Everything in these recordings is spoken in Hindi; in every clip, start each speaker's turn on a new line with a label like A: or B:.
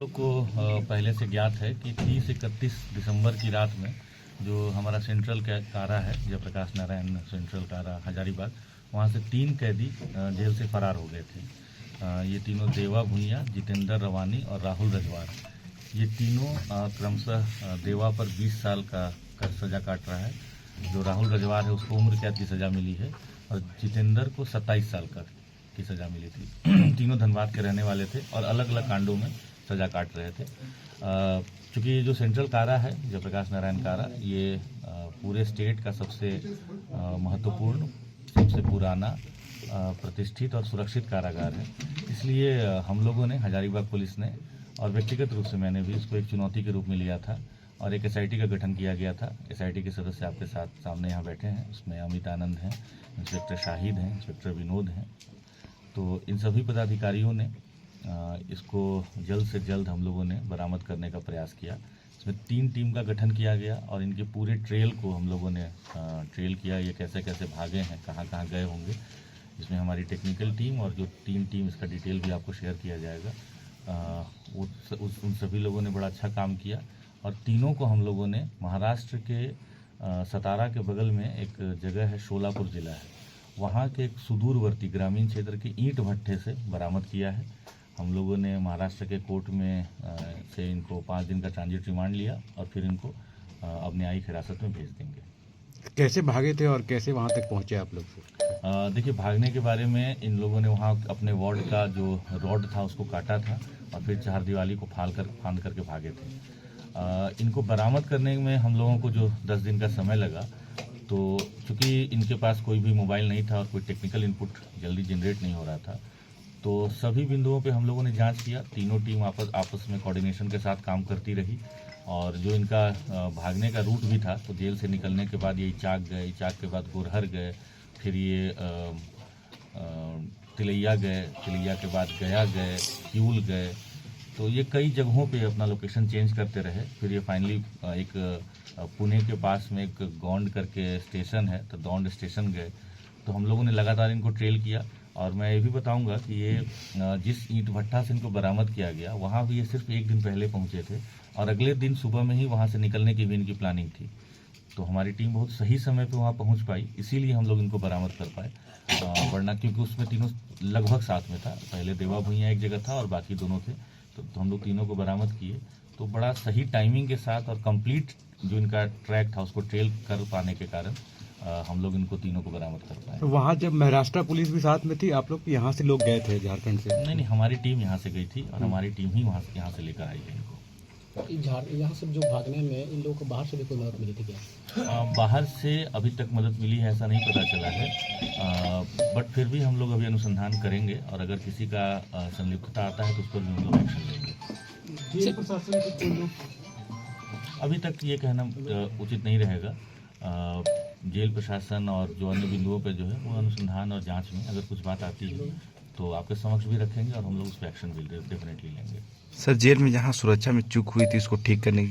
A: को पहले से ज्ञात है कि 30-31 दिसंबर की रात में जो हमारा सेंट्रल कारा है, जयप्रकाश नारायण सेंट्रल कारा हजारीबाग, वहाँ से 3 कैदी जेल से फरार हो गए थे। ये तीनों देवा भुइयाँ, जितेंद्र रवानी और राहुल रजवार। ये तीनों क्रमशः देवा पर 20 साल का सजा काट रहा है। जो राहुल रजवार है उसको उम्र कैद की सजा मिली है और जितेंद्र को 27 साल की सजा मिली थी। तीनों धनबाद के रहने वाले थे और अलग अलग कांडों में सजा काट रहे थे। चूँकि ये जो सेंट्रल कारा है, जयप्रकाश नारायण कारा, ये पूरे स्टेट का सबसे महत्वपूर्ण, सबसे पुराना, प्रतिष्ठित और सुरक्षित कारागार है। इसलिए हम लोगों ने, हजारीबाग पुलिस ने और व्यक्तिगत रूप से मैंने भी इसको एक चुनौती के रूप में लिया था और एक एसआईटी का गठन किया गया था। एसआईटी के सदस्य आपके सामने यहाँ बैठे हैं। उसमें अमित आनंद हैं, इंस्पेक्टर शाहिद हैं, इंस्पेक्टर विनोद हैं। तो इन सभी पदाधिकारियों ने इसको जल्द से जल्द हम लोगों ने बरामद करने का प्रयास किया। इसमें 3 टीम का गठन किया गया और इनके पूरे ट्रेल को हम लोगों ने ट्रेल किया। ये कैसे कैसे भागे हैं, कहाँ कहाँ गए होंगे। इसमें हमारी टेक्निकल टीम और जो 3 टीम, इसका डिटेल भी आपको शेयर किया जाएगा। उन सभी लोगों ने बड़ा अच्छा काम किया और तीनों को हम लोगों ने महाराष्ट्र के सतारा के बगल में एक जगह है, शोलापुर जिला है, वहाँ के एक सुदूरवर्ती ग्रामीण क्षेत्र के ईंट भट्ठे से बरामद किया है। हम लोगों ने महाराष्ट्र के कोर्ट में से इनको 5 दिन का ट्रांजिट रिमांड लिया और फिर इनको अब न्यायिक हिरासत में भेज देंगे।
B: कैसे भागे थे और कैसे वहाँ तक पहुँचे आप लोग?
A: देखिए, भागने के बारे में इन लोगों ने वहाँ अपने वार्ड का जो रॉड था उसको काटा था और फिर चारदीवारी को फांद करके भागे थे। इनको बरामद करने में हम लोगों को जो 10 दिन का समय लगा, तो चूँकि इनके पास कोई भी मोबाइल नहीं था और कोई टेक्निकल इनपुट जल्दी जनरेट नहीं हो रहा था, तो सभी बिंदुओं पे हम लोगों ने जांच किया। तीनों टीम आपस में कोऑर्डिनेशन के साथ काम करती रही और जो इनका भागने का रूट भी था, तो जेल से निकलने के बाद ये इचाक गए, इचाक के बाद गोरहर गए, फिर ये तिलैया गए, तिलैया के बाद गया गए, क्यूल गए। तो ये कई जगहों पे अपना लोकेशन चेंज करते रहे। फिर ये फाइनली एक पुणे के पास में एक गौंड करके स्टेशन है, तो दौंड स्टेशन गए। तो हम लोगों ने लगातार इनको ट्रेल किया और मैं ये भी बताऊंगा कि ये जिस ईंट भट्ठा से इनको बरामद किया गया, वहाँ भी ये सिर्फ 1 दिन पहले पहुँचे थे और अगले दिन सुबह में ही वहाँ से निकलने की भी इनकी प्लानिंग थी। तो हमारी टीम बहुत सही समय पे वहाँ पहुँच पाई, इसीलिए हम लोग इनको बरामद कर पाए। वरना क्योंकि उसमें तीनों लगभग साथ में था। पहले देवा भुइयाँ एक जगह था और बाकी दोनों थे, तो हम लोग तीनों को बरामद किए। तो बड़ा सही टाइमिंग के साथ और कंप्लीट जो इनका ट्रैक था उसको ट्रेल कर पाने के कारण हम लोग इनको तीनों को बरामद कर पाए।
B: तो वहाँ जब महाराष्ट्र पुलिस भी साथ में थी, आप लोग यहाँ से लोग गए थे झारखंड से?
A: नहीं, हमारी टीम यहाँ से गई थी और हमारी टीम ही यहाँ से लेकर आई है इनको।
C: यहाँ से जो भागने में इन लोगों को बाहर से भी कोई मदद मिली थी क्या?
A: बाहर से अभी तक मदद मिली है ऐसा नहीं पता चला है, बट फिर भी हम लोग अभी अनुसंधान करेंगे और अगर किसी का संलिप्तता आता है तो उस पर भी हम लोग एक्शन लेंगे।
C: जेल प्रशासन के
A: अभी तक ये कहना उचित नहीं रहेगा। जेल प्रशासन और जो अन्य बिंदुओं पे जो है वो अनुसंधान और जांच में अगर कुछ बात आती है तो आपके समक्ष भी रखेंगे और हम लोग उस पर एक्शन भी डेफिनेटली लेंगे।
D: सर, जेल में जहाँ सुरक्षा में चूक हुई थी उसको ठीक करने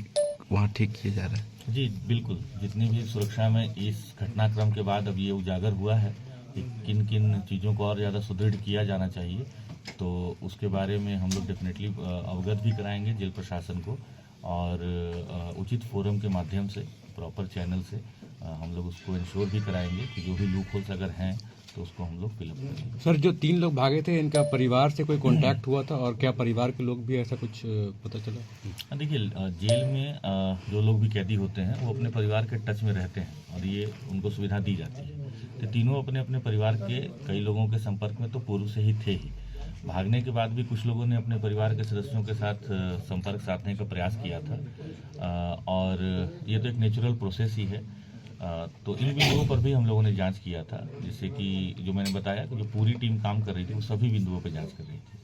D: वहाँ ठीक किया जा रहा है?
A: जी बिल्कुल, जितनी भी सुरक्षा में इस घटनाक्रम के बाद अब ये उजागर हुआ है कि किन किन चीज़ों को और ज़्यादा सुदृढ़ किया जाना चाहिए, तो उसके बारे में हम लोग डेफिनेटली अवगत भी कराएंगे जेल प्रशासन को और उचित फोरम के माध्यम से, प्रॉपर चैनल से हम लोग उसको इंश्योर भी कराएंगे कि जो भी लूप होल्स अगर हैं तो उसको हम लोग फिलअप करेंगे।
B: सर, जो 3 लोग भागे थे, इनका परिवार से कोई कांटेक्ट हुआ था और क्या परिवार के लोग भी ऐसा कुछ पता चला?
A: देखिए, जेल में जो लोग भी कैदी होते हैं वो अपने परिवार के टच में रहते हैं और ये उनको सुविधा दी जाती है। तो तीनों अपने अपने परिवार के कई लोगों के संपर्क में तो पूर्व से ही थे ही। भागने के बाद भी कुछ लोगों ने अपने परिवार के सदस्यों के साथ संपर्क साधने का प्रयास किया था और ये तो एक नेचुरल प्रोसेस ही है। तो इन बिंदुओं पर भी हम लोगों ने जांच किया था, जिससे कि जो मैंने बताया कि जो पूरी टीम काम कर रही थी वो सभी बिंदुओं पर जांच कर रही थी।